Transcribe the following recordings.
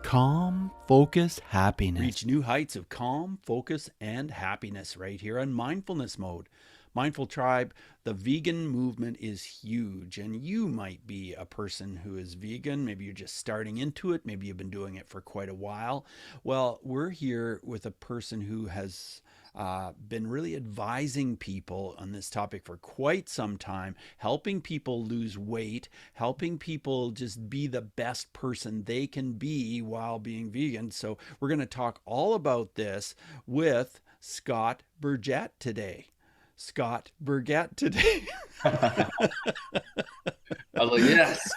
Calm, focus, happiness. Reach new heights of calm, focus, and happiness right here on Mindfulness Mode. Mindful Tribe, the vegan movement is huge, and you might be a person who is vegan. Maybe you're just starting into it. Maybe you've been doing it for quite a while. Well, we're here with a person who has been really advising people on this topic for quite some time, helping people lose weight, helping people just be the best person they can be while being vegan. So we're going to talk all about this with Scott Burgett today. Scott Burgett today. I was like, yes.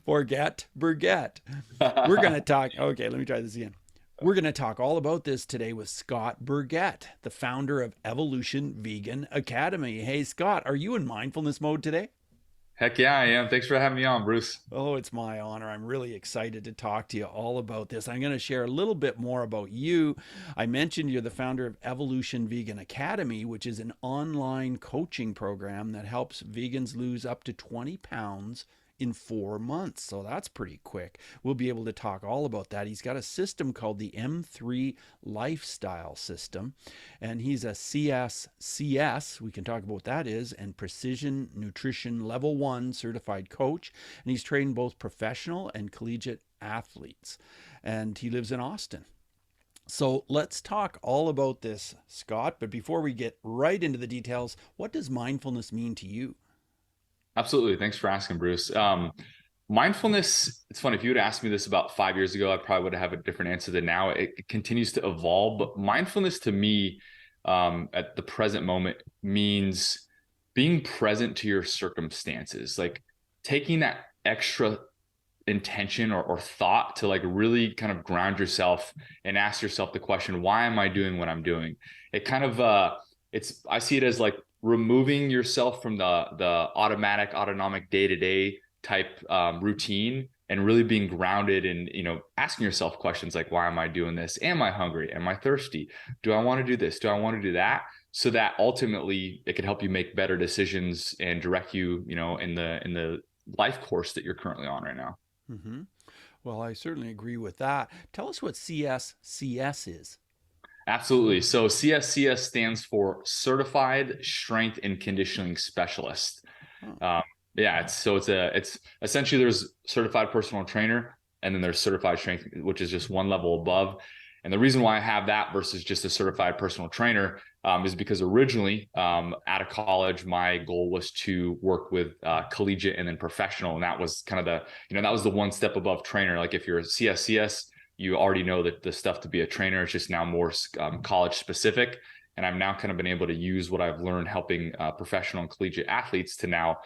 Burgett. We're going to talk. Okay, let me try this again. We're going to talk all about this today with Scott Burgett, the founder of Evolution Vegan Academy. Hey, Scott, are you in mindfulness mode today? Heck yeah, I am. Thanks for having me on, Bruce. Oh, it's my honor. I'm really excited to talk to you all about this. I'm going to share a little bit more about you. I mentioned you're the founder of Evolution Vegan Academy, which is an online coaching program that helps vegans lose up to 20 pounds in 4 months. So that's pretty quick. We'll be able to talk all about that. He's got a system called the M3 Lifestyle System, and he's a CSCS, we can talk about what that is, and Precision Nutrition Level 1 certified coach, and he's trained both professional and collegiate athletes, and he lives in Austin. So let's talk all about this, Scott, but before we get right into the details, what does mindfulness mean to you? Absolutely. Thanks for asking, Bruce. Mindfulness, it's funny, if you would ask me this about 5 years ago, I probably would have a different answer than now. It continues to evolve, but mindfulness to me, at the present moment, means being present to your circumstances, like taking that extra intention or thought to like really kind of ground yourself and ask yourself the question, why am I doing what I'm doing? It kind of, I see it as like removing yourself from the autonomic day-to-day type routine and really being grounded and, asking yourself questions like, why am I doing this? Am I hungry? Am I thirsty? Do I want to do this? Do I want to do that? So that ultimately it can help you make better decisions and direct you, in the life course that you're currently on right now. Mm-hmm. Well, I certainly agree with that. Tell us what CSCS is. Absolutely. So CSCS stands for Certified Strength and Conditioning Specialist. It's essentially there's certified personal trainer, and then there's certified strength, which is just one level above. And the reason why I have that versus just a certified personal trainer is because originally out of college, my goal was to work with collegiate and then professional. And that was kind of that was the one step above trainer. Like if you're a CSCS, you already know that the stuff to be a trainer. It's just now more college specific. And I've now kind of been able to use what I've learned helping professional and collegiate athletes to now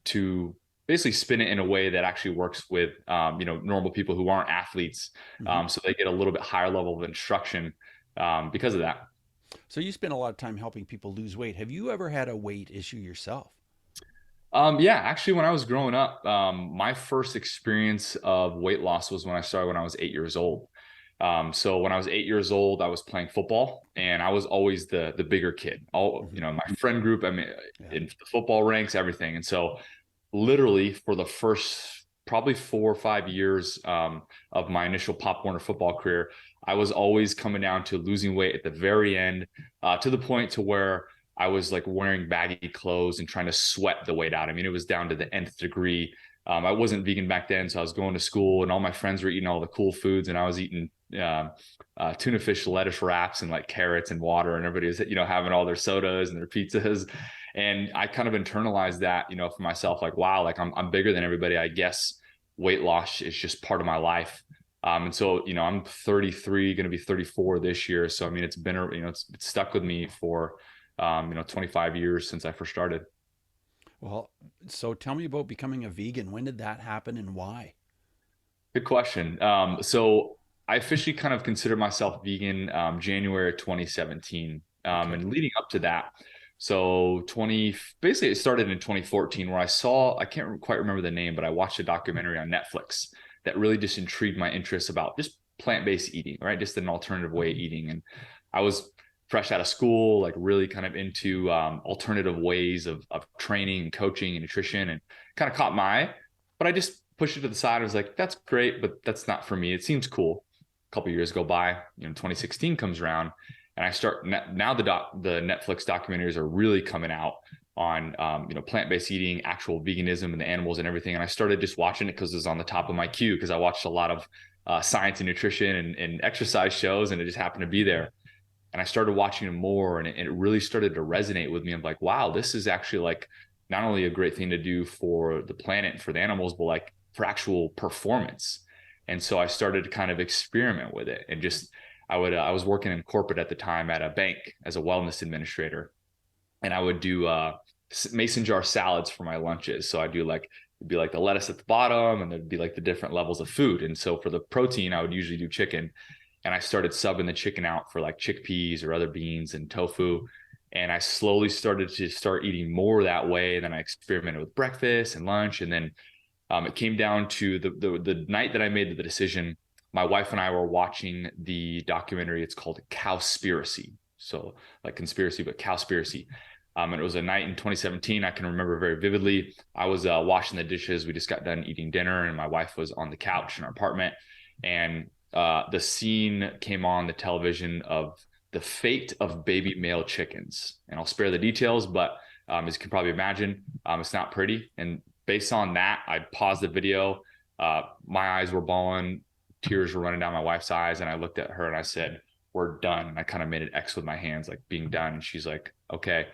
to basically spin it in a way that actually works with, normal people who aren't athletes. Mm-hmm. So they get a little bit higher level of instruction because of that. So you spend a lot of time helping people lose weight. Have you ever had a weight issue yourself? Actually, when I was growing up, my first experience of weight loss was when I was 8 years old. So when I was 8 years old, I was playing football, and I was always the bigger kid. My friend group, in the football ranks, everything. And so literally for the first probably 4 or 5 years of my initial Pop Warner football career, I was always coming down to losing weight at the very end, to the point to where I was like wearing baggy clothes and trying to sweat the weight out. I mean, it was down to the nth degree. I wasn't vegan back then, so I was going to school and all my friends were eating all the cool foods, and I was eating tuna fish lettuce wraps and like carrots and water, and everybody was, having all their sodas and their pizzas. And I kind of internalized that, for myself, like, wow, like I'm bigger than everybody. I guess weight loss is just part of my life. And so, I'm 33, going to be 34 this year. So, I mean, it's been, it's stuck with me for 25 years since I first started. Well, so tell me about becoming a vegan. When did that happen and why? Good question. So I officially kind of considered myself vegan January 2017. Okay. And leading up to that, so basically it started in 2014 where I can't quite remember the name, but I watched a documentary on Netflix that really just intrigued my interest about just plant-based eating, right? Just an alternative way of eating. And I was fresh out of school, like really kind of into alternative ways of training and coaching and nutrition, and kind of caught my eye. But I just pushed it to the side. I was like, that's great, but that's not for me. It seems cool. A couple of years go by, 2016 comes around, and I start now the Netflix documentaries are really coming out on plant-based eating, actual veganism and the animals and everything. And I started just watching it because it was on the top of my queue, because I watched a lot of science and nutrition and exercise shows, and it just happened to be there. And I started watching them more, and it really started to resonate with me. I'm like, wow, this is actually like not only a great thing to do for the planet and for the animals, but like for actual performance. And so I started to kind of experiment with it. And just, I was working in corporate at the time at a bank as a wellness administrator. And I would do mason jar salads for my lunches. So I do like, it'd be like the lettuce at the bottom, and there'd be like the different levels of food. And so for the protein, I would usually do chicken. And I started subbing the chicken out for like chickpeas or other beans and tofu. And I slowly started to start eating more that way. And then I experimented with breakfast and lunch. And then it came down to the night that I made the decision. My wife and I were watching the documentary. It's called Cowspiracy. So like conspiracy, but Cowspiracy. And it was a night in 2017. I can remember very vividly. I was washing the dishes. We just got done eating dinner, and my wife was on the couch in our apartment. And the scene came on the television of the fate of baby male chickens. And I'll spare the details, but as you can probably imagine, it's not pretty. And based on that, I paused the video. My eyes were bawling, tears were running down my wife's eyes. And I looked at her and I said, we're done. And I kind of made an X with my hands, like being done. And she's like, okay.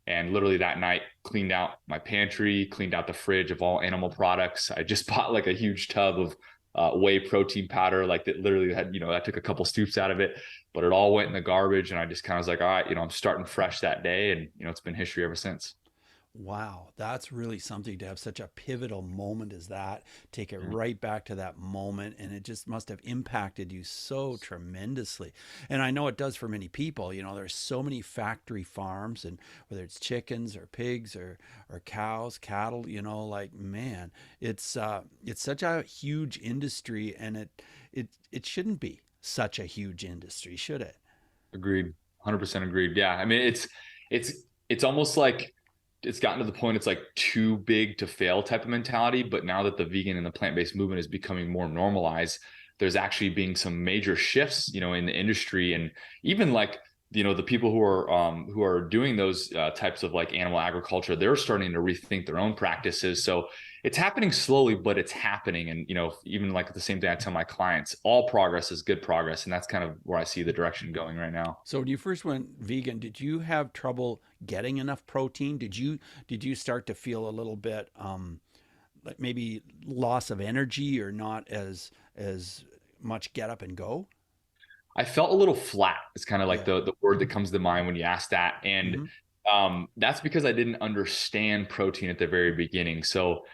And literally that night, cleaned out my pantry, cleaned out the fridge of all animal products. I just bought like a huge tub of whey protein powder, like that literally had, I took a couple scoops out of it, but it all went in the garbage. And I just kind of was like, all right, I'm starting fresh that day. And, it's been history ever since. Wow, that's really something to have such a pivotal moment as that, take it right back to that moment. And it just must have impacted you so tremendously. And I know it does for many people. There's so many factory farms, and whether it's chickens or pigs or cows, cattle, like, man, it's such a huge industry, and it shouldn't be such a huge industry, should it? Agreed. 100% agreed. Yeah. I mean, it's almost like, it's gotten to the point it's like too big to fail type of mentality. But now that the vegan and the plant-based movement is becoming more normalized, there's actually being some major shifts, in the industry. And even like, the people who are doing those types of like animal agriculture, they're starting to rethink their own practices. So it's happening slowly, but it's happening. And, even like the same thing I tell my clients, all progress is good progress. And that's kind of where I see the direction going right now. So when you first went vegan, did you have trouble getting enough protein? Did you start to feel a little bit like maybe loss of energy, or not as much get up and go? I felt a little flat. It's kind of like the word that comes to mind when you ask that. And that's because I didn't understand protein at the very beginning. So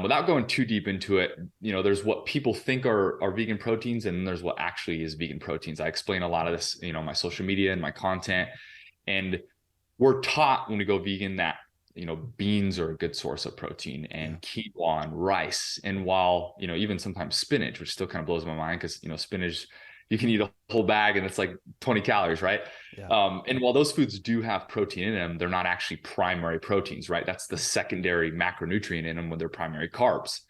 without going too deep into it, there's what people think are vegan proteins, and there's what actually is vegan proteins. I explain a lot of this, my social media and my content. And we're taught when we go vegan that, beans are a good source of protein, and quinoa and rice. And while, even sometimes spinach, which still kind of blows my mind, because, spinach, you can eat a whole bag and it's like 20 calories, right? Yeah. And while those foods do have protein in them, they're not actually primary proteins, right? That's the secondary macronutrient in them when they're primary carbs.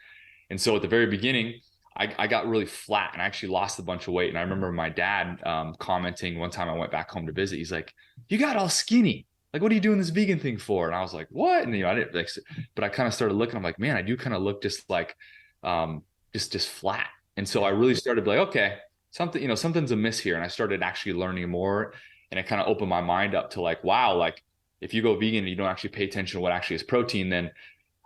And so at the very beginning, I got really flat, and I actually lost a bunch of weight. And I remember my dad commenting one time I went back home to visit. He's like, you got all skinny. Like, what are you doing this vegan thing for? And I was like, what? And, I didn't like, but I kind of started looking, I'm like, man, I do kind of look just like, just flat. And so I really started to be like, okay, something's amiss here. And I started actually learning more, and it kind of opened my mind up to like, wow, like if you go vegan and you don't actually pay attention to what actually is protein, then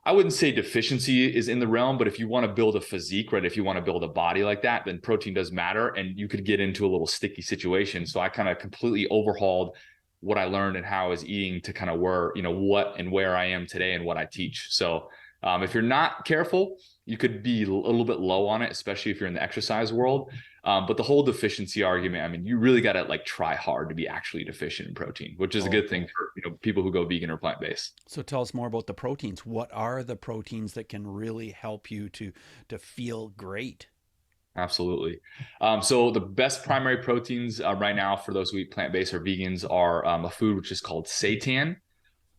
I wouldn't say deficiency is in the realm, but if you want to build a physique, right, if you want to build a body like that, then protein does matter, and you could get into a little sticky situation. So I kind of completely overhauled what I learned and how I was eating to kind of what and where I am today and what I teach. So if you're not careful, you could be a little bit low on it, especially if you're in the exercise world. But the whole deficiency argument, I mean, you really got to like try hard to be actually deficient in protein, which is a good thing for people who go vegan or plant-based. So tell us more about the proteins. What are the proteins that can really help you to feel great? Absolutely. So the best primary proteins right now for those who eat plant-based or vegans are a food which is called seitan,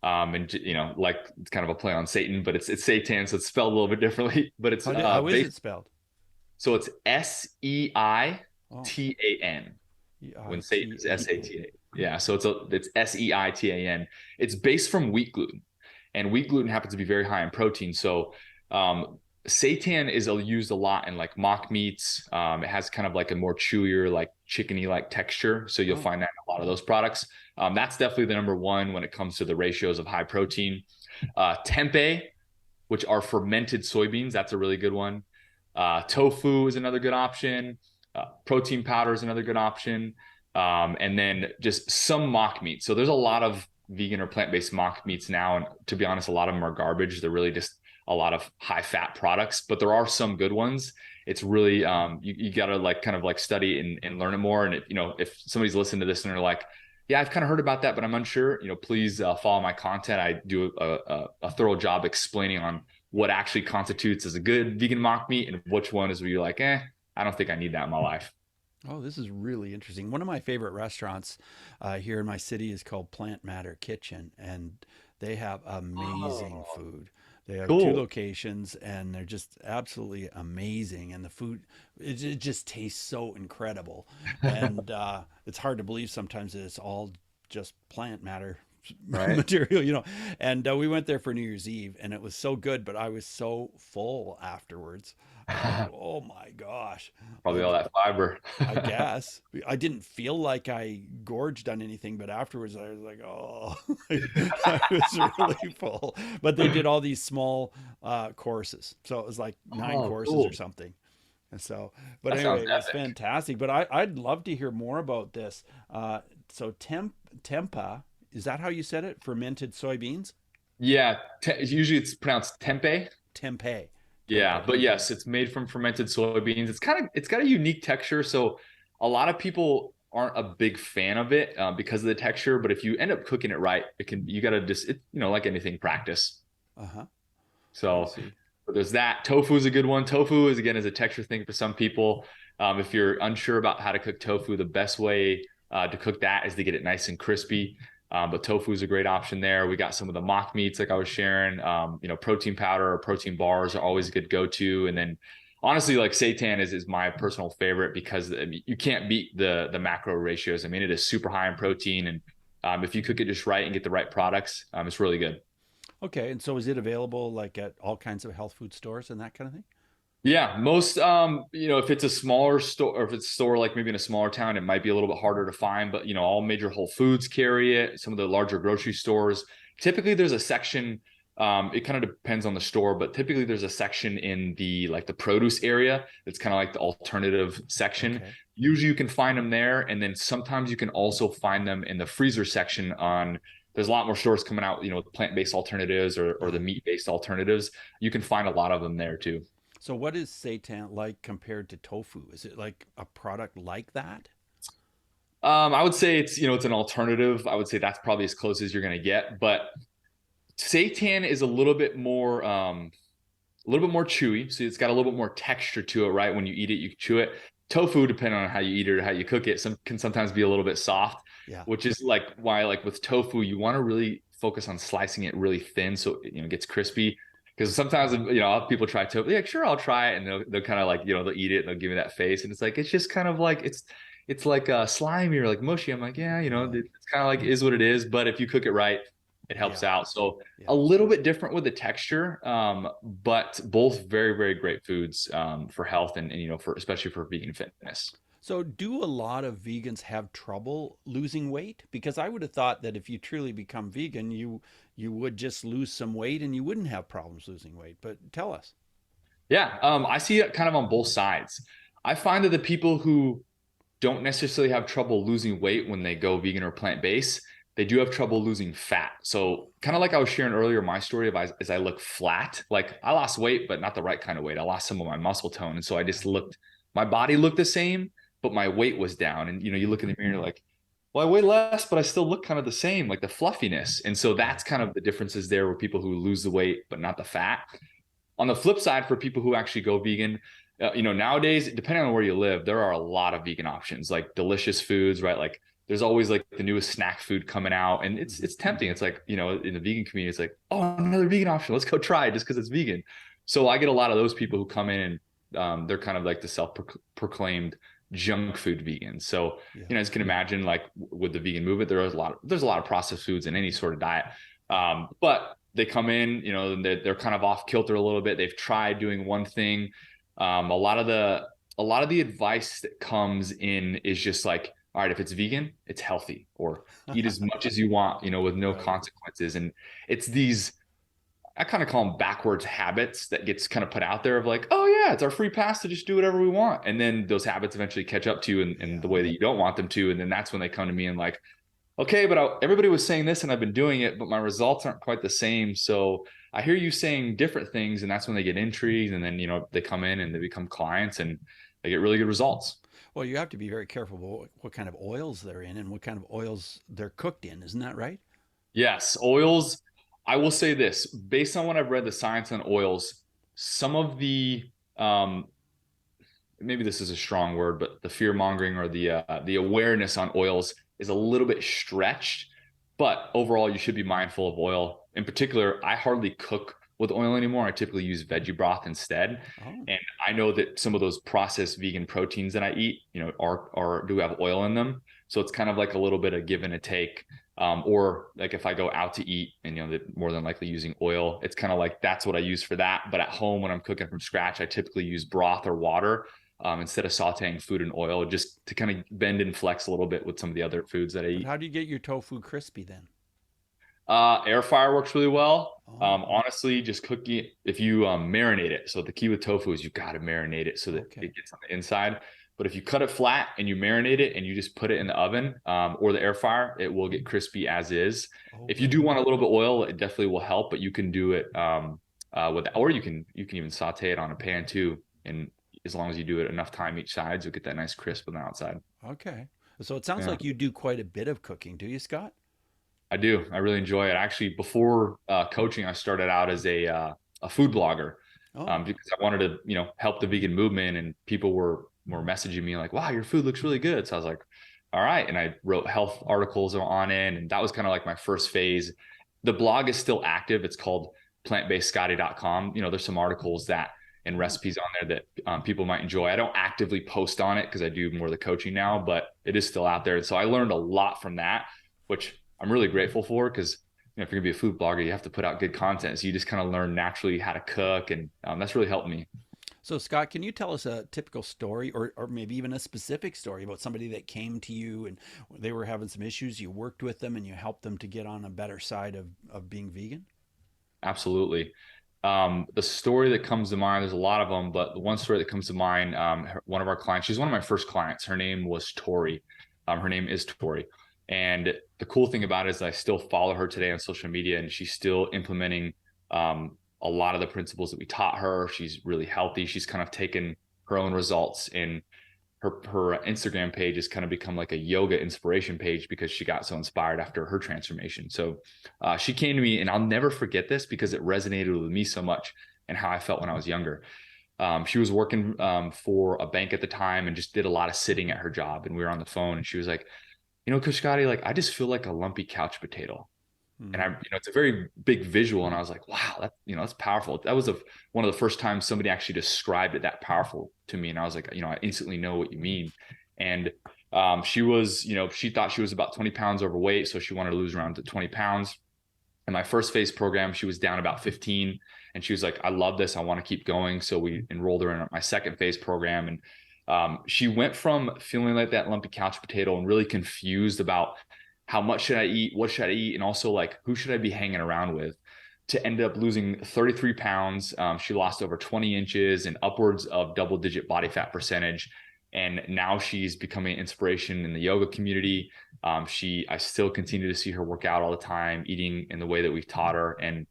And like it's kind of a play on Satan, but it's seitan, so it's spelled a little bit differently. But it's How is it spelled? so it's Seitan. Oh, When Satan is EITA. Sata. Yeah, so it's Seitan. It's based from wheat gluten, and wheat gluten happens to be very high in protein. So seitan is used a lot in like mock meats. It has kind of like a more chewier, like chickeny like texture. So you'll find that in a lot of those products. That's definitely the number one when it comes to the ratios of high protein. Tempeh, which are fermented soybeans, that's a really good one. Tofu is another good option. Protein powder is another good option. And then just some mock meat. So there's a lot of vegan or plant-based mock meats now. And to be honest, a lot of them are garbage. They're really just a lot of high fat products, but there are some good ones. It's really, you got to like kind of like study and learn it more. And if somebody's listening to this and they're like, yeah, I've kind of heard about that, but I'm unsure, please follow my content. I do a thorough job explaining on what actually constitutes as a good vegan mock meat and which one is where you're like, I don't think I need that in my life. Oh, this is really interesting. One of my favorite restaurants here in my city is called Plant Matter Kitchen, and they have amazing food. They have two locations, and they're just absolutely amazing. And the food, it just tastes so incredible. And it's hard to believe sometimes that it's all just plant matter material. And we went there for New Year's Eve, and it was so good, but I was so full afterwards. Oh my gosh. Probably all that fiber. I guess. I didn't feel like I gorged on anything, but afterwards I was like, oh, I was really full. But they did all these small courses. So it was like 9 courses or something. And so, but That anyway, sounds it was epic. fantastic. But I'd love to hear more about this. So tempeh, is that how you said it? Fermented soybeans? Yeah, usually it's pronounced tempeh. Tempeh. Yeah, but yes, it's made from fermented soybeans. It's got a unique texture. So a lot of people aren't a big fan of it because of the texture. But if you end up cooking it right, you got to just, like anything, practice. Uh-huh. I So see. but there's that. Tofu is a good one. Tofu is a texture thing for some people. If you're unsure about how to cook tofu, the best way to cook that is to get it nice and crispy. But tofu is a great option there. We got some of the mock meats like I was sharing. Protein powder or protein bars are always a good go-to. And then honestly, like seitan is my personal favorite because you can't beat the macro ratios. I mean, it is super high in protein, and if you cook it just right and get the right products, it's really good. Okay, and so is it available like at all kinds of health food stores and that kind of thing? Yeah, most if it's a smaller store or if it's a store like maybe in a smaller town, it might be a little bit harder to find, but all major Whole Foods carry it, some of the larger grocery stores. Typically there's a section, it kind of depends on the store, but typically there's a section in the produce area that's kind of like the alternative section. Okay. Usually you can find them there, and then sometimes you can also find them in the freezer section there's a lot more stores coming out, with plant-based alternatives or the meat-based alternatives. You can find a lot of them there too. So what is seitan like compared to tofu? Is it like a product like that? I would say it's an alternative. I would say that's probably as close as you're going to get, but seitan is a little bit more chewy. So it's got a little bit more texture to it, right? When you eat it, you can chew it. Tofu, depending on how you eat it or how you cook it, can sometimes be a little bit soft, Yeah. which is like why, like with tofu, you want to really focus on slicing it really thin so it gets crispy. Because sometimes people try tofu, yeah, sure, I'll try it, and they'll kind of like they'll eat it and they'll give me that face, and it's like it's just kind of like it's like slimy or like mushy. I'm like, yeah, it's kind of like is what it is. But if you cook it right, it helps out. So Yeah. a little bit different with the texture, but both very, very great foods for health and for especially for vegan fitness. So do a lot of vegans have trouble losing weight? Because I would have thought that if you truly become vegan, you would just lose some weight and you wouldn't have problems losing weight. But tell us. Yeah, I see it kind of on both sides. I find that the people who don't necessarily have trouble losing weight when they go vegan or plant-based, they do have trouble losing fat. So kind of like I was sharing earlier, my story of as I look flat, like I lost weight, but not the right kind of weight. I lost some of my muscle tone. And so my body looked the same, but my weight was down. And, you look in the mirror, you're like, well, I weigh less, but I still look kind of the same, like the fluffiness. And so that's kind of the differences there with people who lose the weight, but not the fat. On the flip side, for people who actually go vegan, nowadays, depending on where you live, there are a lot of vegan options, like delicious foods, right? Like there's always like the newest snack food coming out, and it's tempting. It's like, in the vegan community, it's like, oh, another vegan option. Let's go try it just because it's vegan. So I get a lot of those people who come in and they're kind of like the self-proclaimed junk food vegans. So, as you can imagine, like with the vegan movement, there's a lot of processed foods in any sort of diet. But they come in, they're kind of off kilter a little bit. They've tried doing one thing. A lot of the advice that comes in is just like, all right, if it's vegan, it's healthy, or eat as much as you want, with no consequences. And it's these, I kind of call them backwards habits that gets kind of put out there of like, oh yeah, it's our free pass to just do whatever we want. And then those habits eventually catch up to you in the way that you don't want them to. And then that's when they come to me and like, okay, but everybody was saying this and I've been doing it, but my results aren't quite the same. So I hear you saying different things, and that's when they get intrigued. And then, they come in and they become clients and they get really good results. Well, you have to be very careful what kind of oils they're in and what kind of oils they're cooked in. Isn't that right? Yes. Oils. I will say this, based on what I've read, the science on oils, some of the, maybe this is a strong word, but the fear mongering or the awareness on oils is a little bit stretched, but overall you should be mindful of oil. In particular, I hardly cook with oil anymore. I typically use veggie broth instead. Oh. And I know that some of those processed vegan proteins that I eat, do have oil in them. So it's kind of like a little bit of give and a take. Or like if I go out to eat and, they're more than likely using oil, it's kind of like, that's what I use for that. But at home, when I'm cooking from scratch, I typically use broth or water instead of sauteing food in oil, just to kind of bend and flex a little bit with some of the other foods that I eat. But how do you get your tofu crispy then? Air fryer works really well. Honestly, just cooking it, if you marinate it. So the key with tofu is you've got to marinate it so that it gets on the inside. But if you cut it flat and you marinate it and you just put it in the oven or the air fryer, it will get crispy as is. If you do want a little bit of oil, it definitely will help, but you can do it or you can even saute it on a pan too. And as long as you do it enough time each side, you'll get that nice crisp on the outside. Okay. So it sounds like you do quite a bit of cooking. Do you, Scott? I do. I really enjoy it. Actually, before coaching, I started out as a food blogger because I wanted to, help the vegan movement, and people were messaging me like, wow, your food looks really good. So I was like, all right. And I wrote health articles on it. And that was kind of like my first phase. The blog is still active. It's called plantbasedscotty.com. There's some articles and recipes on there that people might enjoy. I don't actively post on it because I do more of the coaching now, but it is still out there. And so I learned a lot from that, which I'm really grateful for, because if you're gonna be a food blogger, you have to put out good content. So you just kind of learn naturally how to cook, and that's really helped me. So Scott, can you tell us a typical story or maybe even a specific story about somebody that came to you and they were having some issues, you worked with them and you helped them to get on a better side of being vegan? Absolutely. The story that comes to mind, there's a lot of them, but the one story that comes to mind, one of our clients, she's one of my first clients. Her name was Tori. Her name is Tori. And the cool thing about it is I still follow her today on social media, and she's still implementing a lot of the principles that we taught her. She's really healthy. She's kind of taken her own results, and her Instagram page has kind of become like a yoga inspiration page because she got so inspired after her transformation. So she came to me, and I'll never forget this because it resonated with me so much and how I felt when I was younger. She was working for a bank at the time and just did a lot of sitting at her job. And we were on the phone, and she was like, Coach Scotty, like, I just feel like a lumpy couch potato. And it's a very big visual. And I was like, wow, that's powerful. That was one of the first times somebody actually described it that powerful to me. And I was like, I instantly know what you mean. And she was, she thought she was about 20 pounds overweight. So she wanted to lose around to 20 pounds. In my first phase program, she was down about 15. And she was like, I love this. I want to keep going. So we enrolled her in my second phase program. And she went from feeling like that lumpy couch potato and really confused about how much should I eat, what should I eat, and also like who should I be hanging around with, to end up losing 33 pounds. She lost over 20 inches and upwards of double-digit body fat percentage. And now she's becoming an inspiration in the yoga community. I still continue to see her work out all the time, eating in the way that we've taught her. And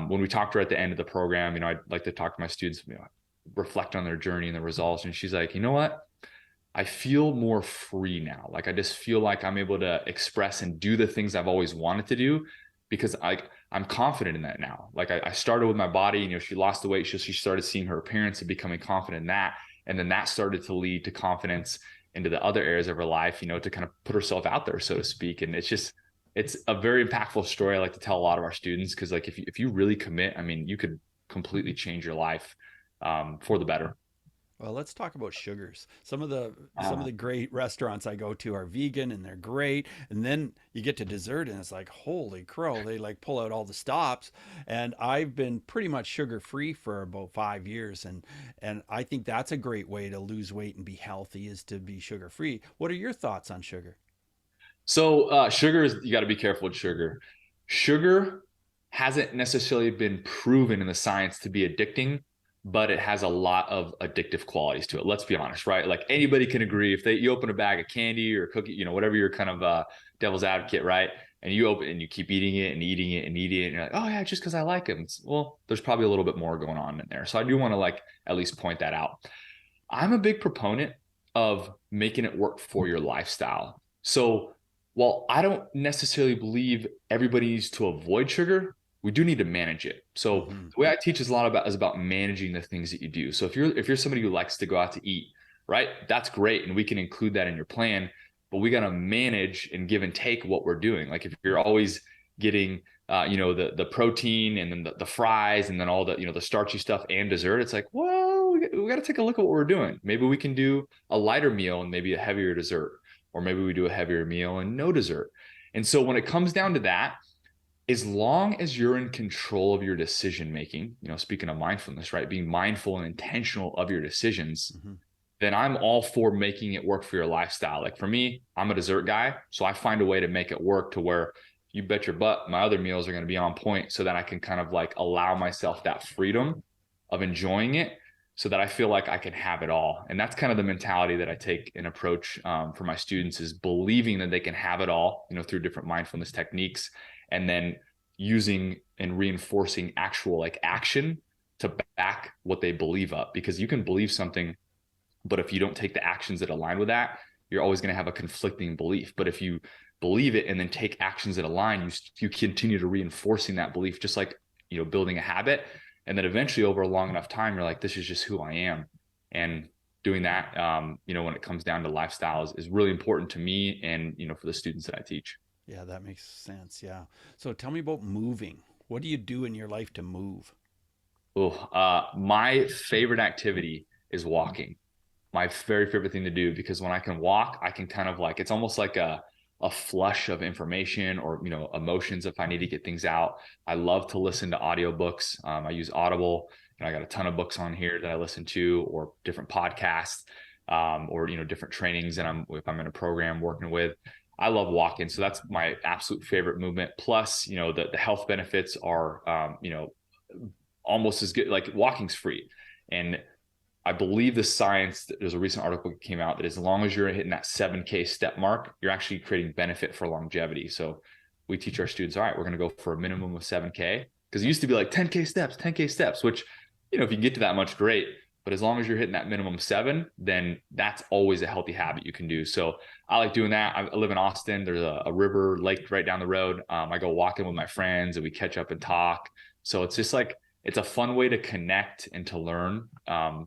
when we talked to her at the end of the program, I'd like to talk to my students, reflect on their journey and the results. And she's like, you know what? I feel more free now. Like, I just feel like I'm able to express and do the things I've always wanted to do because I'm confident in that now. Like I started with my body, she lost the weight. She started seeing her appearance and becoming confident in that. And then that started to lead to confidence into the other areas of her life, to kind of put herself out there, so to speak. And it's a very impactful story I like to tell a lot of our students, because like if you really commit, I mean, you could completely change your life for the better. Well, let's talk about sugars. Some of the great restaurants I go to are vegan and they're great. And then you get to dessert and it's like, holy crow, they like pull out all the stops. And I've been pretty much sugar free for about 5 years. And I think that's a great way to lose weight and be healthy, is to be sugar free. What are your thoughts on sugar? So sugar is, you got to be careful with sugar. Sugar hasn't necessarily been proven in the science to be addicting, but it has a lot of addictive qualities to it. Let's be honest, right? Like anybody can agree, if you open a bag of candy or cookie, whatever your kind of devil's advocate, right? And you open and you keep eating it and eating it and eating it, and you're like, oh yeah, just because I like them. Well, there's probably a little bit more going on in there. So I do want to like at least point that out. I'm a big proponent of making it work for your lifestyle. So while I don't necessarily believe everybody needs to avoid sugar, we do need to manage it. So the way I teach is about managing the things that you do. So if you're somebody who likes to go out to eat, right? That's great. And we can include that in your plan, but we got to manage and give and take what we're doing. Like if you're always getting, the protein and then the fries and then all the, the starchy stuff and dessert, it's like, whoa, we got to take a look at what we're doing. Maybe we can do a lighter meal and maybe a heavier dessert, or maybe we do a heavier meal and no dessert. And so when it comes down to that, as long as you're in control of your decision making, speaking of mindfulness, right? Being mindful and intentional of your decisions, then I'm all for making it work for your lifestyle. Like for me, I'm a dessert guy. So I find a way to make it work to where you bet your butt my other meals are going to be on point, so that I can kind of like allow myself that freedom of enjoying it, so that I feel like I can have it all. And that's kind of the mentality that I take and approach for my students, is believing that they can have it all, through different mindfulness techniques, and then using and reinforcing actual like action to back what they believe up. Because you can believe something, but if you don't take the actions that align with that, you're always going to have a conflicting belief. But if you believe it and then take actions that align, you continue to reinforcing that belief, just like, building a habit. And then eventually over a long enough time, you're like, this is just who I am. And doing that, when it comes down to lifestyles, is really important to me and, for the students that I teach. Yeah, that makes sense. Yeah. So tell me about moving. What do you do in your life to move? My favorite activity is walking. My very favorite thing to do, because when I can walk, I can kind of like, it's almost like a flush of information or, emotions if I need to get things out. I love to listen to audiobooks. I use Audible, and I got a ton of books on here that I listen to, or different podcasts, or, different trainings that if I'm in a program working with. I love walking. So that's my absolute favorite movement. Plus, the health benefits are, almost as good. Like walking's free. And I believe the science, there's a recent article that came out that as long as you're hitting that 7K step mark, you're actually creating benefit for longevity. So we teach our students, all right, we're going to go for a minimum of 7K. Because it used to be like 10K steps, which, if you can get to that much, great. But as long as you're hitting that minimum 7, then that's always a healthy habit you can do. So I like doing that. I live in Austin. There's a river, lake right down the road. I go walking with my friends and we catch up and talk. So it's just like, it's a fun way to connect and to learn.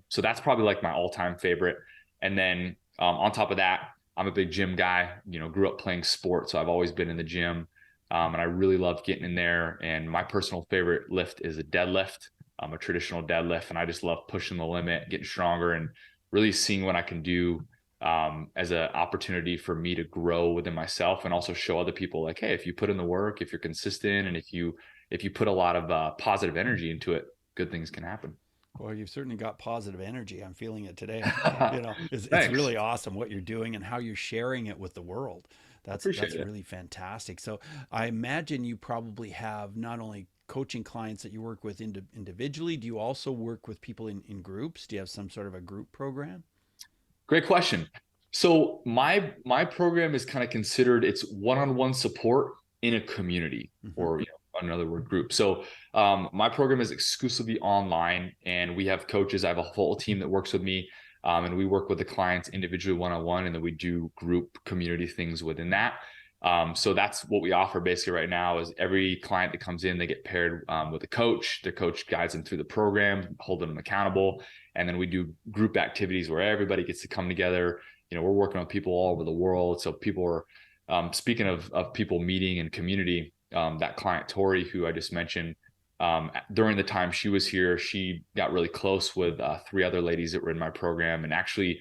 So that's probably like my all-time favorite. And then on top of that, I'm a big gym guy, grew up playing sports. So I've always been in the gym, and I really love getting in there. And my personal favorite lift is a deadlift. A traditional deadlift, and I just love pushing the limit, getting stronger, and really seeing what I can do as an opportunity for me to grow within myself, and also show other people like, hey, if you put in the work, if you're consistent, and if you put a lot of positive energy into it, good things can happen. Well, you've certainly got positive energy. I'm feeling it today. It's Thanks. really awesome what you're doing and how you're sharing it with the world. That's really fantastic. So I imagine you probably have not only coaching clients that you work with individually, do you also work with people in groups? Do you have some sort of a group program? Great question. So my program is kind of considered, it's one-on-one support in a community, or another word, group. So my program is exclusively online, and we have coaches. I have a whole team that works with me, and we work with the clients individually one-on-one, and then we do group community things within that. So that's what we offer basically right now, is every client that comes in, they get paired with a coach. The coach guides them through the program, holding them accountable. And then we do group activities where everybody gets to come together we're working with people all over the world. So people are, speaking of people meeting and community, that client, Tori, who I just mentioned, during the time she was here, she got really close with 3 other ladies that were in my program. And actually,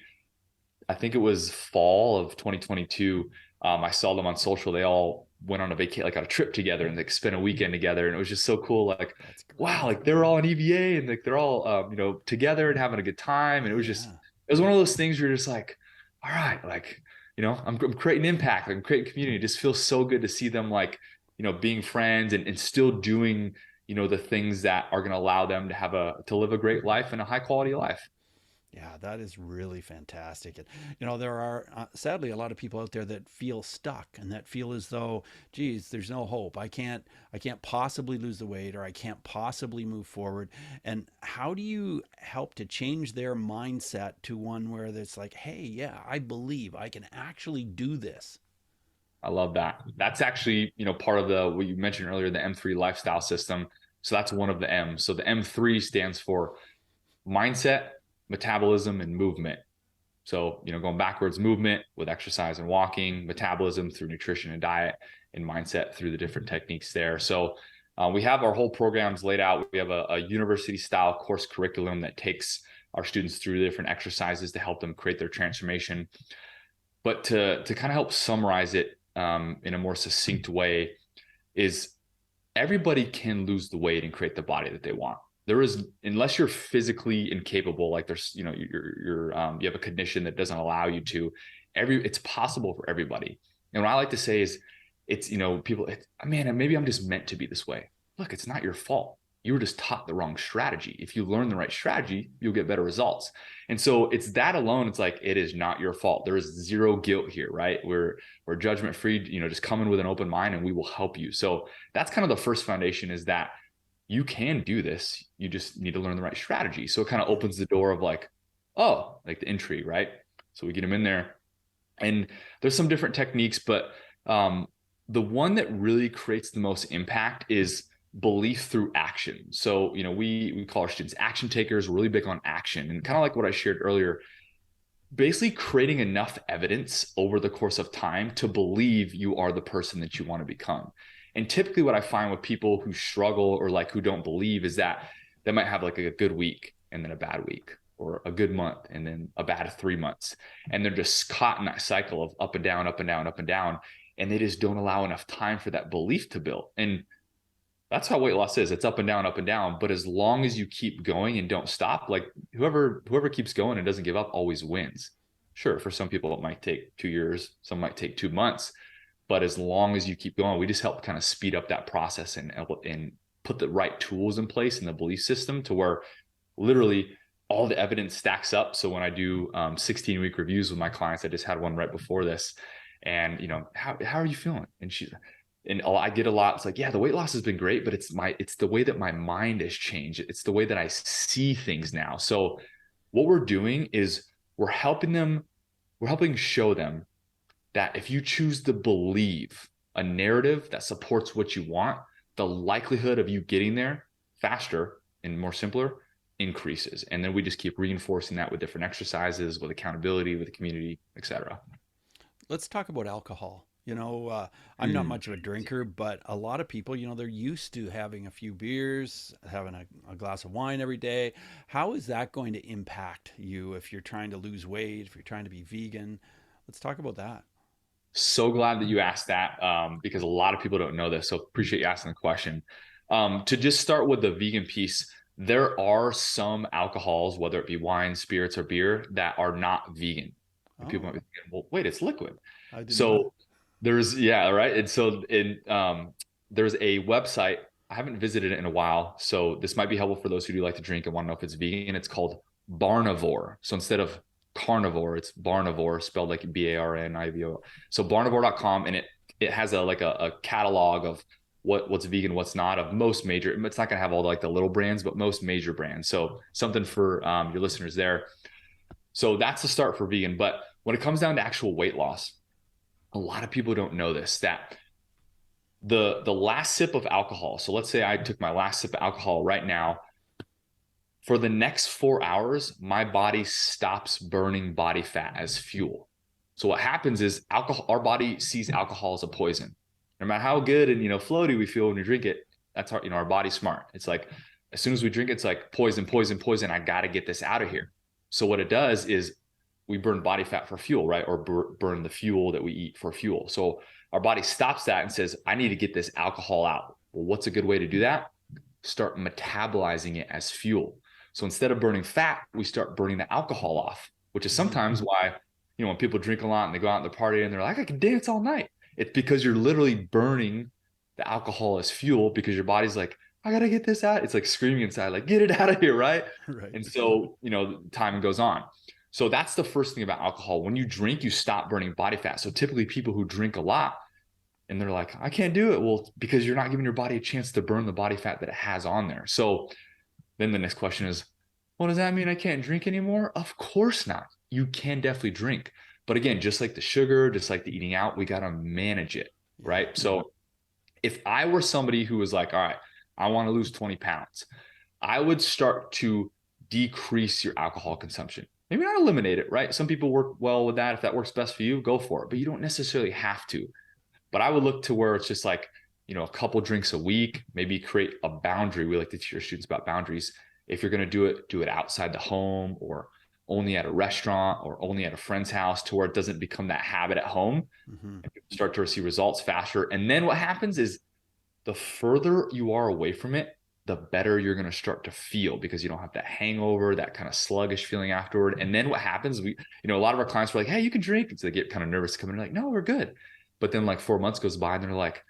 I think it was fall of 2022. I saw them on social. They all went on a vacation, like on a trip together, and like spent a weekend together. And it was just so cool. Like, wow, like they're all in EVA, and like they're all, together and having a good time. And it was just, it was one of those things where you're just like, all right, like, I'm creating impact, I'm creating community. It just feels so good to see them like, being friends and still doing, the things that are going to allow them to live a great life and a high quality life. Yeah, that is really fantastic. And, there are sadly a lot of people out there that feel stuck and that feel as though, geez, there's no hope. I can't possibly lose the weight, or I can't possibly move forward. And how do you help to change their mindset to one where it's like, hey, yeah, I believe I can actually do this? I love that. That's actually, part of what you mentioned earlier, the M3 lifestyle system. So that's one of the M's. So the M3 stands for mindset, metabolism, and movement. So, going backwards, movement with exercise and walking, metabolism through nutrition and diet, and mindset through the different techniques there. So we have our whole programs laid out. We have a university style course curriculum that takes our students through the different exercises to help them create their transformation. But to kind of help summarize it in a more succinct way is everybody can lose the weight and create the body that they want. There is, unless you're physically incapable, like there's, you have a condition that doesn't allow you to, it's possible for everybody. And what I like to say is people, man, maybe I'm just meant to be this way. Look, it's not your fault. You were just taught the wrong strategy. If you learn the right strategy, you'll get better results. And so it's that alone. It's like, it is not your fault. There is zero guilt here, right? We're judgment free, just come in with an open mind and we will help you. So that's kind of the first foundation, is that you can do this. You just need to learn the right strategy. So it kind of opens the door of like, oh, like the intrigue, right? So we get them in there, and there's some different techniques, but the one that really creates the most impact is belief through action. So, we call our students action takers. We're really big on action, and kind of like what I shared earlier, basically creating enough evidence over the course of time to believe you are the person that you want to become. And typically what I find with people who struggle or like who don't believe is that they might have like a good week and then a bad week, or a good month and then a bad 3 months. And they're just caught in that cycle of up and down, up and down, up and down. And they just don't allow enough time for that belief to build. And that's how weight loss is. It's up and down. But as long as you keep going and don't stop, like whoever keeps going and doesn't give up always wins. Sure, for some people it might take 2 years, some might take 2 months. But as long as you keep going, we just help kind of speed up that process and put the right tools in place in the belief system to where literally all the evidence stacks up. So when I do 16-week reviews with my clients, I just had one right before this, and how are you feeling? And I get a lot. It's like, yeah, the weight loss has been great, but it's the way that my mind has changed. It's the way that I see things now. So what we're doing is we're helping show them that if you choose to believe a narrative that supports what you want, the likelihood of you getting there faster and more simpler increases. And then we just keep reinforcing that with different exercises, with accountability, with the community, etc. Let's talk about alcohol. I'm not much of a drinker, but a lot of people, they're used to having a few beers, having a glass of wine every day. How is that going to impact you if you're trying to lose weight, if you're trying to be vegan? Let's talk about that. So glad that you asked that, because a lot of people don't know this. So appreciate you asking the question. To just start with the vegan piece, there are some alcohols, whether it be wine, spirits, or beer, that are not vegan. Oh. People might be thinking, well, wait, it's liquid. So there's, yeah, right. And so there's a website. I haven't visited it in a while, so this might be helpful for those who do like to drink and want to know if it's vegan. It's called Barnivore. So instead of carnivore, it's Barnivore, spelled like Barnivore. So barnivore.com, and it has a catalog of what's vegan, what's not, of most major. It's not gonna have all the little brands, but most major brands. So something for your listeners there. So that's the start for vegan. But when it comes down to actual weight loss, a lot of people don't know this, that the last sip of alcohol. So let's say I took my last sip of alcohol right now. For the next 4 hours, my body stops burning body fat as fuel. So what happens is our body sees alcohol as a poison. No matter how good and, floaty we feel when we drink it, that's our body's smart. It's like, as soon as we drink it, it's like poison, poison, poison. I got to get this out of here. So what it does is we burn body fat for fuel, right? Or burn the fuel that we eat for fuel. So our body stops that and says, I need to get this alcohol out. Well, what's a good way to do that? Start metabolizing it as fuel. So instead of burning fat, we start burning the alcohol off, which is sometimes why, when people drink a lot and they go out and they party and they're like, I can dance all night. It's because you're literally burning the alcohol as fuel because your body's like, I got to get this out. It's like screaming inside, like, get it out of here, right? Right. And so, time goes on. So that's the first thing about alcohol. When you drink, you stop burning body fat. So typically people who drink a lot and they're like, I can't do it. Well, because you're not giving your body a chance to burn the body fat that it has on there. So then the next question is, well, does that mean I can't drink anymore? Of course not. You can definitely drink. But again, just like the sugar, just like the eating out, we got to manage it, right? So if I were somebody who was like, all right, I want to lose 20 pounds, I would start to decrease your alcohol consumption. Maybe not eliminate it, right? Some people work well with that. If that works best for you, go for it. But you don't necessarily have to. But I would look to where it's just like, a couple drinks a week, maybe create a boundary. We like to teach our students about boundaries. If you're going to do it outside the home or only at a restaurant or only at a friend's house, to where it doesn't become that habit at home. And people start to see results faster. And then what happens is the further you are away from it, the better you're going to start to feel because you don't have that hangover, that kind of sluggish feeling afterward. And then what happens, a lot of our clients were like, hey, you can drink. And so they get kind of nervous coming in, like, no, we're good. But then like 4 months goes by and they're like,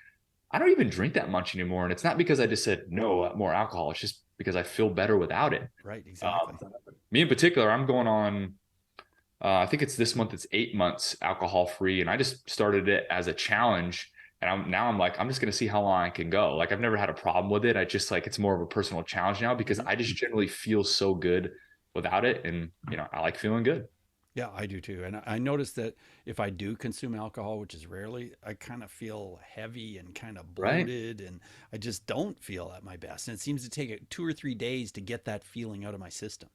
I don't even drink that much anymore. And it's not because I just said no more alcohol. It's just because I feel better without it. Right. Exactly. Me in particular, I'm going on, I think it's this month, it's 8 months alcohol free. And I just started it as a challenge. And I'm like, I'm just going to see how long I can go. Like, I've never had a problem with it. I just like, it's more of a personal challenge now because I just generally feel so good without it. And, I like feeling good. Yeah, I do too. And I noticed that if I do consume alcohol, which is rarely, I kind of feel heavy and kind of bloated, and I just don't feel at my best. And it seems to take 2 or 3 days to get that feeling out of my system.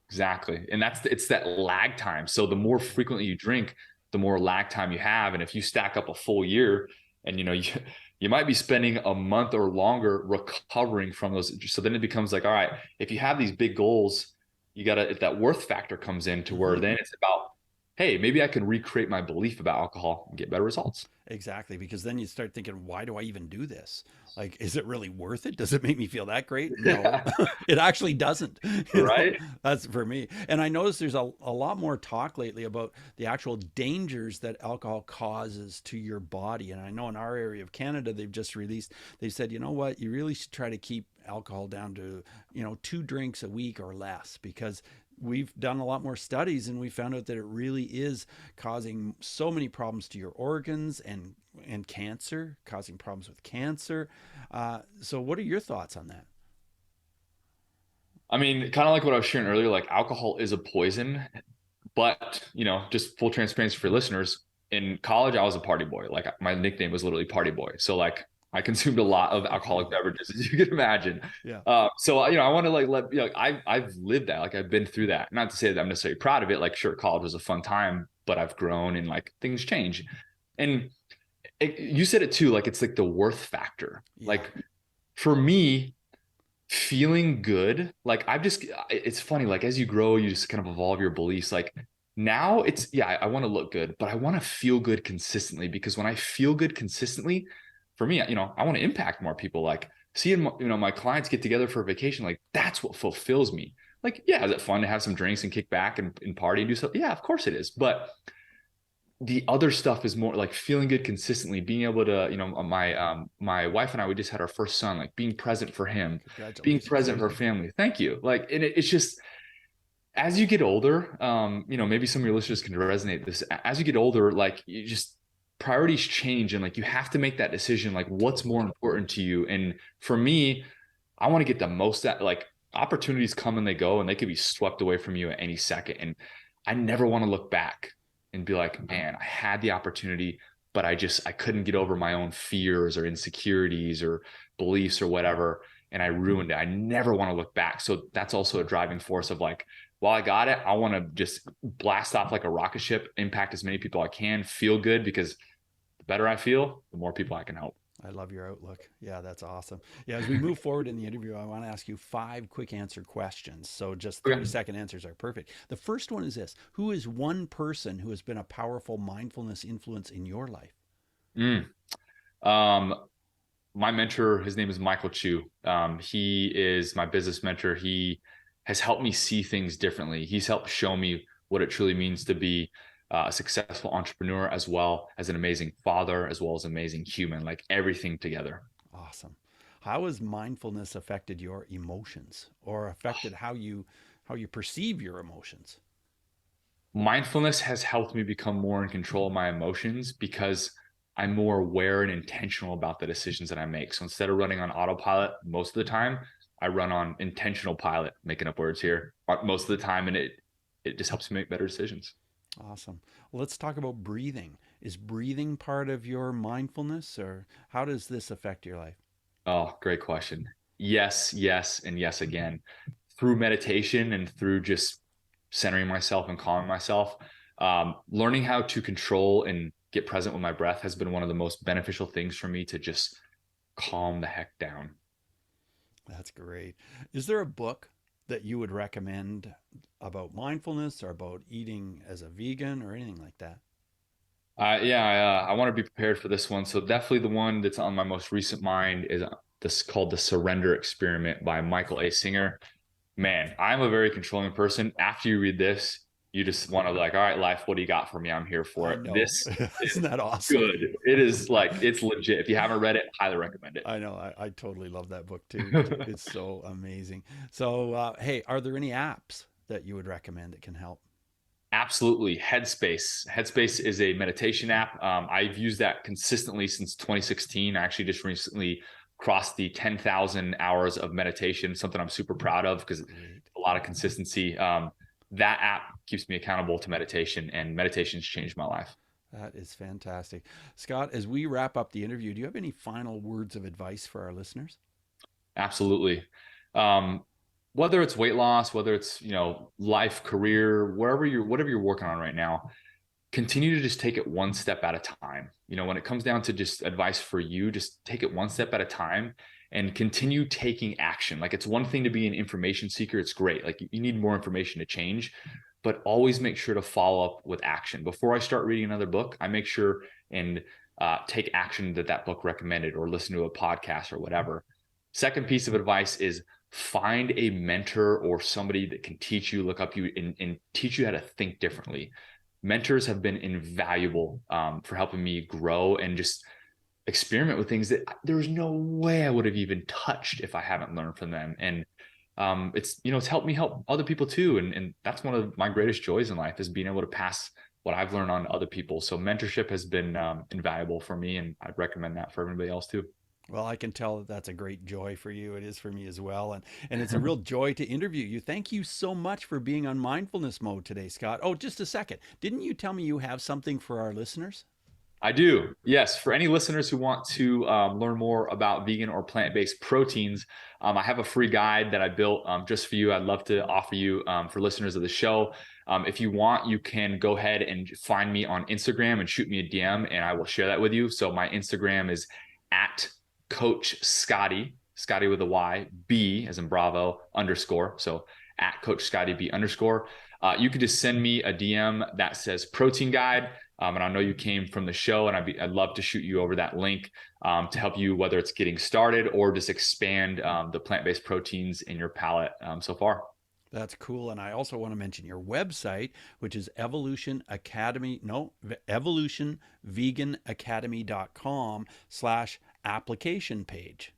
Exactly. And it's that lag time. So the more frequently you drink, the more lag time you have. And if you stack up a full year and, you might be spending a month or longer recovering from those. So then it becomes like, all right, if you have these big goals, if that worth factor comes in to where then it's about, hey, maybe I can recreate my belief about alcohol and get better results. Exactly. Because then you start thinking, why do I even do this? Like, is it really worth it? Does it make me feel that great? No, it actually doesn't. Right. That's for me. And I noticed there's a lot more talk lately about the actual dangers that alcohol causes to your body. And I know in our area of Canada, they said, you know what, you really should try to keep alcohol down to, 2 drinks a week or less, because we've done a lot more studies and we found out that it really is causing so many problems to your organs and cancer, causing problems with cancer. So what are your thoughts on that? I mean, kind of like what I was sharing earlier, like alcohol is a poison, but just full transparency for listeners, in college, I was a party boy. Like, my nickname was literally Party Boy. So like, I consumed a lot of alcoholic beverages, as you can imagine. Yeah. So I want to I've lived that. Like, I've been through that. Not to say that I'm necessarily proud of it. Like, sure, college was a fun time, but I've grown and like things change. And you said it too. Like, it's like the worth factor. Yeah. Like, for me, feeling good. Like, it's funny. Like, as you grow, you just kind of evolve your beliefs. Like, now I want to look good, but I want to feel good consistently, because when I feel good consistently, for me, I want to impact more people. Like, seeing, my clients get together for a vacation, like, that's what fulfills me. Like, yeah, is it fun to have some drinks and kick back and party and do stuff? Yeah, of course it is. But the other stuff is more like feeling good consistently, being able to, my wife and I, we just had our first son, like being present for him, being present for family. Thank you. Like, and it's just, as you get older, maybe some of your listeners can resonate this. As you get older, like, you just, priorities change, and like, you have to make that decision, like, what's more important to you. And for me, I want to get the most that, like, opportunities come and they go, and they could be swept away from you at any second. And I never want to look back and be like, man, I had the opportunity, but I couldn't get over my own fears or insecurities or beliefs or whatever, and I ruined it. I never want to look back. So that's also a driving force of like, while I got it, I want to just blast off like a rocket ship, impact as many people I can, feel good, because the better I feel, the more people I can help. I love your outlook. Yeah, that's awesome. Yeah, as we move forward in the interview, I want to ask you 5 quick answer questions. So just 30-second answers are perfect. The first one is this: who is one person who has been a powerful mindfulness influence in your life? Mm. Um, my mentor, his name is Michael Chu. He is my business mentor. He has helped me see things differently. He's helped show me what it truly means to be a successful entrepreneur, as well as an amazing father, as well as amazing human, like everything together. Awesome. How has mindfulness affected your emotions, or affected how you perceive your emotions? Mindfulness has helped me become more in control of my emotions, because I'm more aware and intentional about the decisions that I make. So instead of running on autopilot most of the time, I run on intentional pilot, making up words here, most of the time, and it just helps me make better decisions. Awesome. Well, let's talk about breathing. Is breathing part of your mindfulness, or how does this affect your life? Oh, great question. Yes, yes, and yes again. Through meditation and through just centering myself and calming myself, learning how to control and get present with my breath has been one of the most beneficial things for me to just calm the heck down. That's great. Is there a book that you would recommend about mindfulness, or about eating as a vegan, or anything like that? I want to be prepared for this one. So definitely the one that's on my most recent mind is this called The Surrender Experiment by Michael A. Singer. Man, I'm a very controlling person. After you read this, you just want to like, all right, life, what do you got for me? I'm here for I it. know. This Isn't is that awesome? good. It is like, it's legit. If you haven't read it, highly recommend it. I know. I totally love that book too. It's so amazing. So, hey, are there any apps that you would recommend that can help? Absolutely. Headspace is a meditation app. I've used that consistently since 2016. I actually just recently crossed the 10,000 hours of meditation, something I'm super proud of, because Great. a lot of consistency. That app keeps me accountable to meditation, and meditation's changed my life. That is fantastic. Scott, as we wrap up the interview, do you have any final words of advice for our listeners? Absolutely. Um, whether it's weight loss, whether it's, life, career, whatever you're working on right now, continue to just take it one step at a time. When it comes down to just advice for you, just take it one step at a time and continue taking action. Like, it's one thing to be an information seeker. It's great. Like, you need more information to change, but always make sure to follow up with action. Before I start reading another book, I make sure and take action that book recommended, or listen to a podcast or whatever. Second piece of advice is find a mentor or somebody that can teach you, look up you, and teach you how to think differently. Mentors have been invaluable for helping me grow and just experiment with things that there's no way I would have even touched if I haven't learned from them. And it's helped me help other people too. And that's one of my greatest joys in life, is being able to pass what I've learned on to other people. So mentorship has been invaluable for me, and I'd recommend that for everybody else too. Well, I can tell that that's a great joy for you. It is for me as well. And it's a real joy to interview you. Thank you so much for being on Mindfulness Mode today, Scott. Oh, just a second. Didn't you tell me you have something for our listeners? I do. Yes. For any listeners who want to learn more about vegan or plant-based proteins, I have a free guide that I built just for you. I'd love to offer you for listeners of the show. If you want, you can go ahead and find me on Instagram and shoot me a DM, and I will share that with you. So my Instagram is at Coach Scotty, Scotty with a Y, B as in Bravo, _. So at Coach Scotty B _. You could just send me a DM that says protein guide. And I know you came from the show, and I'd love to shoot you over that link to help you, whether it's getting started or just expand the plant-based proteins in your palate so far. That's cool. And I also want to mention your website, which is evolutionveganacademy.com/application page.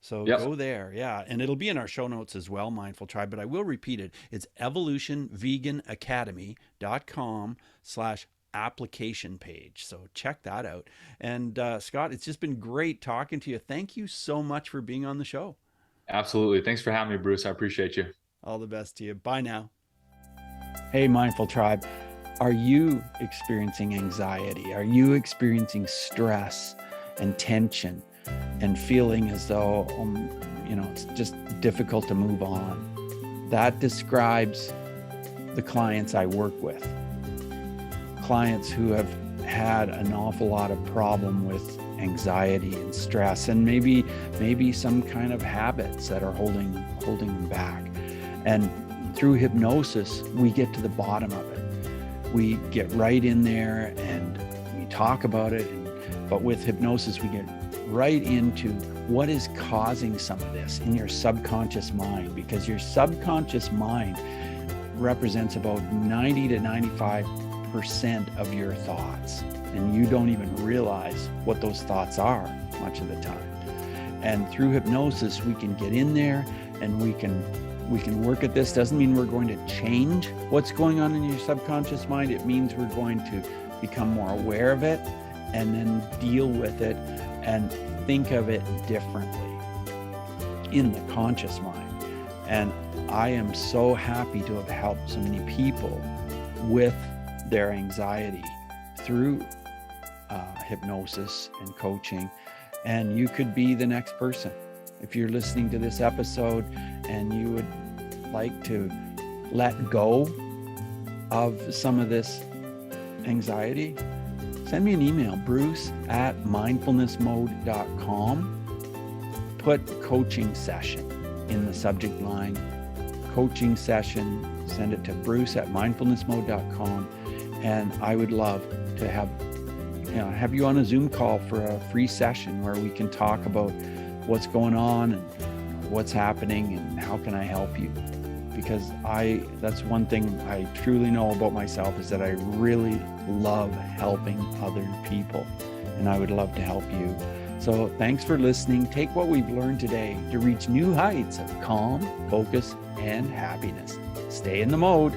So Yep. go there. Yeah. And it'll be in our show notes as well, Mindful Tribe, but I will repeat it. It's evolutionveganacademy.com/application page. So check that out. And Scott, it's just been great talking to you. Thank you so much for being on the show. Absolutely. Thanks for having me, Bruce. I appreciate you. All the best to you. Bye now. Hey, Mindful Tribe. Are you experiencing anxiety? Are you experiencing stress and tension and feeling as though, it's just difficult to move on? That describes the clients I work with. Clients who have had an awful lot of problem with anxiety and stress, and maybe some kind of habits that are holding them back. And through hypnosis, we get to the bottom of it. We get right in there and we talk about it. But with hypnosis, we get right into what is causing some of this in your subconscious mind, because your subconscious mind represents about 90 to 95% of your thoughts. And you don't even realize what those thoughts are much of the time. And through hypnosis, we can get in there and we can work at this. Doesn't mean we're going to change what's going on in your subconscious mind. It means we're going to become more aware of it and then deal with it and think of it differently in the conscious mind. And I am so happy to have helped so many people with their anxiety through hypnosis and coaching. And you could be the next person. If you're listening to this episode and you would like to let go of some of this anxiety, send me an email, bruce@mindfulnessmode.com. Put coaching session in the subject line, coaching session, send it to bruce@mindfulnessmode.com. And I would love to have you on a Zoom call for a free session where we can talk about what's going on and what's happening and how can I help you. Because that's one thing I truly know about myself, is that I really love helping other people, and I would love to help you. So thanks for listening. Take what we've learned today to reach new heights of calm, focus, and happiness. Stay in the mode.